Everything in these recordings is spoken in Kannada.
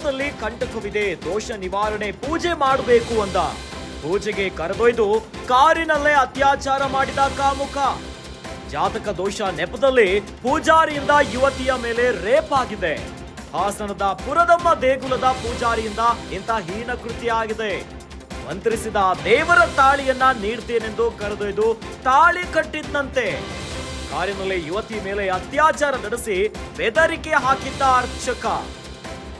ವಿವಾಹದಲ್ಲಿ ಕಂಟಕವಿದೆ, ದೋಷ ನಿವಾರಣೆ ಪೂಜೆ ಮಾಡಬೇಕು ಅಂದ. ಪೂಜೆಗೆ ಕರೆದೊಯ್ದು ಕಾರಿನಲ್ಲೇ ಅತ್ಯಾಚಾರ ಮಾಡಿದ ಕಾಮುಕ. ಜಾತಕ ದೋಷ ನೆಪದಲ್ಲಿ ಪೂಜಾರಿಯಿಂದ ಯುವತಿಯ ಮೇಲೆ ರೇಪ್ ಆಗಿದೆ. ಹಾಸನದ ಪುರದಮ್ಮ ದೇಗುಲದ ಪೂಜಾರಿಯಿಂದ ಇಂಥ ಹೀನ ಕೃತ್ಯ ಆಗಿದೆ. ಮಂತ್ರಿಸಿದ ದೇವರ ತಾಳಿಯನ್ನ ನೀಡ್ತೇನೆಂದು ಕರೆದೊಯ್ದು ತಾಳಿ ಕಟ್ಟಿದ್ದಂತೆ ಕಾರಿನಲ್ಲಿ ಯುವತಿ ಮೇಲೆ ಅತ್ಯಾಚಾರ ನಡೆಸಿ ಬೆದರಿಕೆ ಹಾಕಿದ್ದ ಅರ್ಚಕ.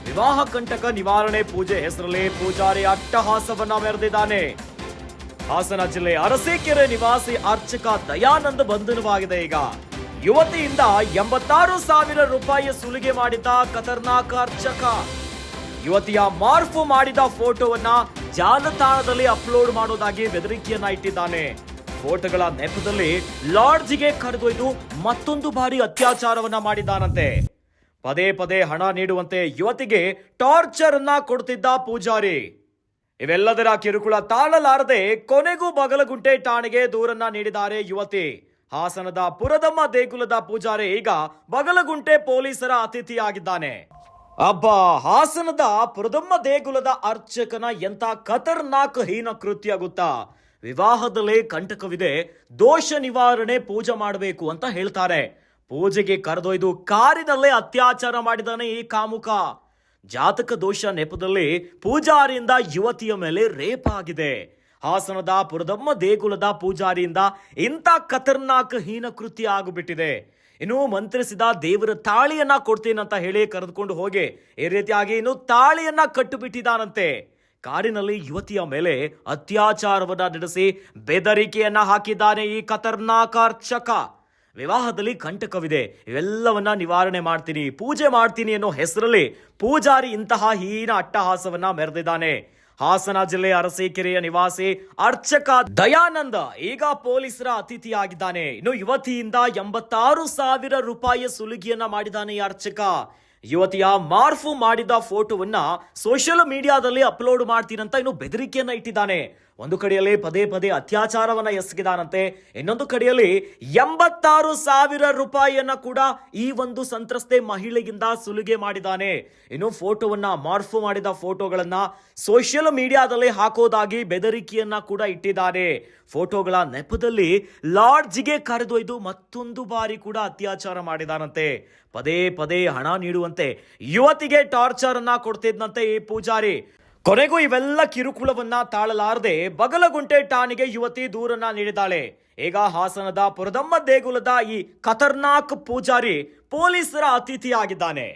ವಿವಾಹ ಕಂಟಕ ನಿವಾರಣೆ ಪೂಜೆ ಹೆಸರಲ್ಲಿ ಪೂಜಾರಿ ಅಟ್ಟಹಾಸವನ್ನ ಮೆರೆದಿದ್ದಾನೆ. ಹಾಸನ ಜಿಲ್ಲೆ ಅರಸೀಕೆರೆ ನಿವಾಸಿ ಅರ್ಚಕ ದಯಾನಂದ್ ಬಂಧನವಾಗಿದೆ. ಈಗ ಯುವತಿಯಿಂದ 86,000 ರೂಪಾಯಿ ಸುಲಿಗೆ ಮಾಡಿದ್ದ ಖತರ್ನಾಕ್ ಅರ್ಚಕ. ಯುವತಿಯ ಮಾರ್ಫು ಮಾಡಿದ ಫೋಟೋವನ್ನ ಜಾಲತಾಣದಲ್ಲಿ ಅಪ್ಲೋಡ್ ಮಾಡೋದಾಗಿ ಬೆದರಿಕೆಯನ್ನ ಇಟ್ಟಿದ್ದಾನೆ. ಫೋಟೋಗಳ ನೆಪದಲ್ಲಿ ಲಾಡ್ಜ್ಗೆ ಕರೆದೊಯ್ದು ಮತ್ತೊಂದು ಬಾರಿ ಅತ್ಯಾಚಾರವನ್ನ ಮಾಡಿದ್ದಾನಂತೆ. ಪದೇ ಪದೇ ಹಣ ನೀಡುವಂತೆ ಯುವತಿಗೆ ಟಾರ್ಚರ್ ಅನ್ನ ಕೊಡ್ತಿದ್ದ ಪೂಜಾರಿ. ಇವೆಲ್ಲದರ ಕಿರುಕುಳ ತಾಳಲಾರದೆ ಕೊನೆಗೂ ಬಗಲಗುಂಟೆ ಠಾಣೆಗೆ ದೂರನ್ನ ನೀಡಿದ್ದಾರೆ ಯುವತಿ. ಹಾಸನದ ಪುರದಮ್ಮ ದೇಗುಲದ ಪೂಜಾರಿ ಈಗ ಬಗಲಗುಂಟೆ ಪೊಲೀಸರ ಅತಿಥಿಯಾಗಿದ್ದಾನೆ. ಹಾಸನದ ಪುರದಮ್ಮ ದೇಗುಲದ ಅರ್ಚಕನ ಎಂತ ಖತರ್ನಾಕ್ ಹೀನ ಕೃತ್ಯ ಗೊತ್ತಾ? ವಿವಾಹದಲ್ಲೇ ಕಂಟಕವಿದೆ, ದೋಷ ನಿವಾರಣೆ ಪೂಜೆ ಮಾಡಬೇಕು ಅಂತ ಹೇಳ್ತಾರೆ. ಪೂಜೆಗೆ ಕರೆದೊಯ್ದು ಕಾರಿನಲ್ಲೇ ಅತ್ಯಾಚಾರ ಮಾಡಿದಾನೆ ಈ ಕಾಮುಕ. ಜಾತಕ ದೋಷ ನೆಪದಲ್ಲಿ ಪೂಜಾರಿಯಿಂದ ಯುವತಿಯ ಮೇಲೆ ರೇಪ್ ಆಗಿದೆ. ಹಾಸನದ ಪುರದಮ್ಮ ದೇಗುಲದ ಪೂಜಾರಿಯಿಂದ ಇಂಥ ಖತರ್ನಾಕ್ ಹೀನ ಕೃತ್ಯ ಆಗಿಬಿಟ್ಟಿದೆ. ಇನ್ನು ಮಂತ್ರಿಸಿದ ದೇವರ ತಾಳಿಯನ್ನ ಕೊಡ್ತೇನಂತ ಹೇಳಿ ಕರೆದುಕೊಂಡು ಹೋಗಿ ಈ ರೀತಿಯಾಗಿ ಇನ್ನು ತಾಳಿಯನ್ನ ಕಟ್ಟುಬಿಟ್ಟಿದ್ದಾನಂತೆ. ಕಾರಿನಲ್ಲಿ ಯುವತಿಯ ಮೇಲೆ ಅತ್ಯಾಚಾರವನ್ನ ನಡೆಸಿ ಬೆದರಿಕೆಯನ್ನ ಹಾಕಿದ್ದಾನೆ ಈ ಖತರ್ನಾಕ್ ಅರ್ಚಕ. ವಿವಾಹದಲ್ಲಿ ಕಂಟಕವಿದೆ, ಇವೆಲ್ಲವನ್ನ ನಿವಾರಣೆ ಮಾಡ್ತೀನಿ, ಪೂಜೆ ಮಾಡ್ತೀನಿ ಅನ್ನೋ ಹೆಸರಲ್ಲಿ ಪೂಜಾರಿ ಇಂತಹ ಹೀನ ಅಟ್ಟಹಾಸವನ್ನ ಮೆರೆದಿದ್ದಾನೆ. ಹಾಸನ ಜಿಲ್ಲೆ ಅರಸೀಕೆರೆಯ ನಿವಾಸಿ ಅರ್ಚಕ ದಯಾನಂದ ಈಗ ಪೊಲೀಸರ ಅತಿಥಿಯಾಗಿದ್ದಾನೆ. ಇನ್ನು ಯುವತಿಯಿಂದ 86,000 ರೂಪಾಯಿ ಸುಲಿಗೆಯನ್ನ ಮಾಡಿದ್ದಾನೆ ಈ ಅರ್ಚಕ. ಯುವತಿಯ ಮಾರ್ಫು ಮಾಡಿದ ಫೋಟೋವನ್ನ ಸೋಷಿಯಲ್ ಮೀಡಿಯಾದಲ್ಲಿ ಅಪ್ಲೋಡ್ ಮಾಡ್ತೀನಂತ ಇನ್ನು ಬೆದರಿಕೆಯನ್ನ ಇಟ್ಟಿದ್ದಾನೆ. ಒಂದು ಕಡೆಯಲ್ಲಿ ಪದೇ ಪದೇ ಅತ್ಯಾಚಾರವನ್ನ ಎಸಗಿದಾನಂತೆ, ಇನ್ನೊಂದು ಕಡೆಯಲ್ಲಿ 86,000 ರೂಪಾಯಿಯನ್ನ ಕೂಡ ಈ ಒಂದು ಸಂತ್ರಸ್ತೆ ಮಹಿಳೆಗಿಂದ ಸುಲಿಗೆ ಮಾಡಿದ್ದಾನೆ. ಇನ್ನು ಫೋಟೋವನ್ನ ಮಾರ್ಫು ಮಾಡಿದ ಫೋಟೋಗಳನ್ನ ಸೋಷಿಯಲ್ ಮೀಡಿಯಾದಲ್ಲಿ ಹಾಕೋದಾಗಿ ಬೆದರಿಕೆಯನ್ನ ಕೂಡ ಇಟ್ಟಿದ್ದಾರೆ. ಫೋಟೋಗಳ ನೆಪದಲ್ಲಿ ಲಾಡ್ಜ್ಗೆ ಕರೆದೊಯ್ದು ಮತ್ತೊಂದು ಬಾರಿ ಕೂಡ ಅತ್ಯಾಚಾರ ಮಾಡಿದಾನಂತೆ. ಪದೇ ಪದೇ ಹಣ ನೀಡುವಂತೆ ಯುವತಿಗೆ ಟಾರ್ಚರ್ ಅನ್ನ ಕೊಡ್ತಿದ್ದಂತೆ ಈ ಪೂಜಾರಿ. ಕೊನೆಗೂ ಇವೆಲ್ಲ ಕಿರುಕುಳವನ್ನ ತಾಳಲಾರದೆ ಬಗಲಗುಂಟೆ ಠಾಣೆಗೆ ಯುವತಿ ದೂರನ್ನ ನೀಡಿದ್ದಾಳೆ. ಈಗ ಹಾಸನದ ಪುರದಮ್ಮ ದೇಗುಲದ ಈ ಖತರ್ನಾಕ್ ಪೂಜಾರಿ ಪೊಲೀಸರ ಅತಿಥಿಯಾಗಿದ್ದಾನೆ.